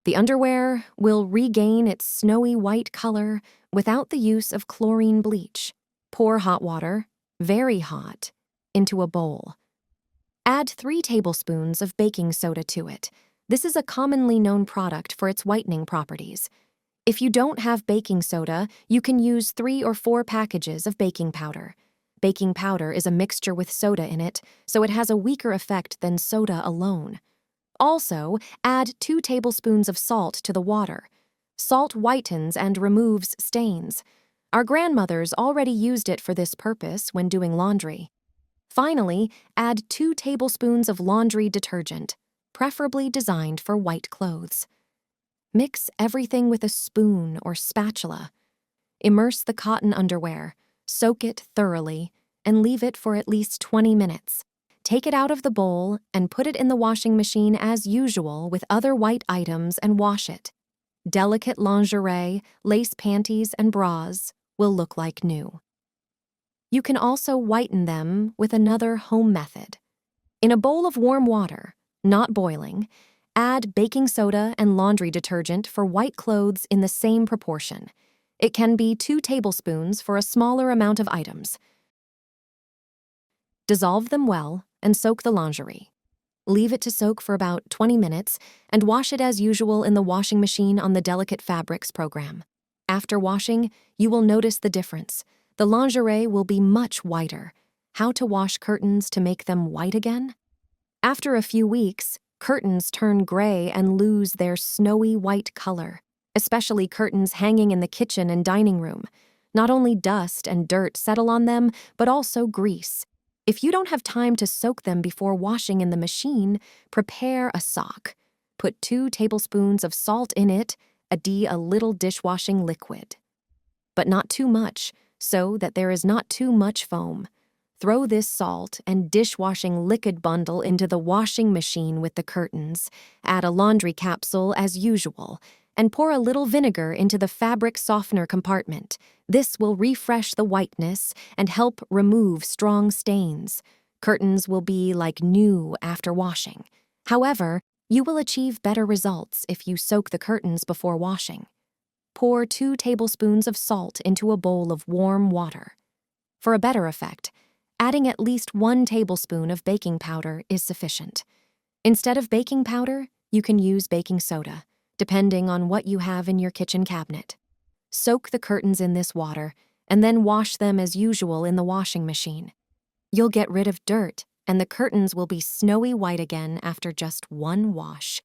The underwear will regain its snowy white color without the use of chlorine bleach. Pour hot water, very hot, into a bowl. Add 3 tablespoons of baking soda to it. This is a commonly known product for its whitening properties. If you don't have baking soda, you can use 3 or 4 packages of baking powder. Baking powder is a mixture with soda in it, so it has a weaker effect than soda alone. Also, add 2 tablespoons of salt to the water. Salt whitens and removes stains. Our grandmothers already used it for this purpose when doing laundry. Finally, add 2 tablespoons of laundry detergent, preferably designed for white clothes. Mix everything with a spoon or spatula. Immerse the cotton underwear, soak it thoroughly, and leave it for at least 20 minutes. Take it out of the bowl and put it in the washing machine as usual with other white items and wash it. Delicate lingerie, lace panties, and bras will look like new. You can also whiten them with another home method. In a bowl of warm water, not boiling, add baking soda and laundry detergent for white clothes in the same proportion. It can be 2 tablespoons for a smaller amount of items. Dissolve them well and soak the lingerie. Leave it to soak for about 20 minutes and wash it as usual in the washing machine on the Delicate Fabrics program. After washing, you will notice the difference. The lingerie will be much whiter. How to wash curtains to make them white again? After a few weeks, curtains turn gray and lose their snowy white color, especially curtains hanging in the kitchen and dining room. Not only dust and dirt settle on them, but also grease. If you don't have time to soak them before washing in the machine, prepare a sock. Put 2 tablespoons of salt in it, add a little dishwashing liquid. But not too much, so that there is not too much foam. Throw this salt and dishwashing liquid bundle into the washing machine with the curtains. Add a laundry capsule as usual, and pour a little vinegar into the fabric softener compartment. This will refresh the whiteness and help remove strong stains. Curtains will be like new after washing. However, you will achieve better results if you soak the curtains before washing. Pour 2 tablespoons of salt into a bowl of warm water. For a better effect, adding at least 1 tablespoon of baking powder is sufficient. Instead of baking powder, you can use baking soda, depending on what you have in your kitchen cabinet. Soak the curtains in this water, and then wash them as usual in the washing machine. You'll get rid of dirt, and the curtains will be snowy white again after just 1 wash.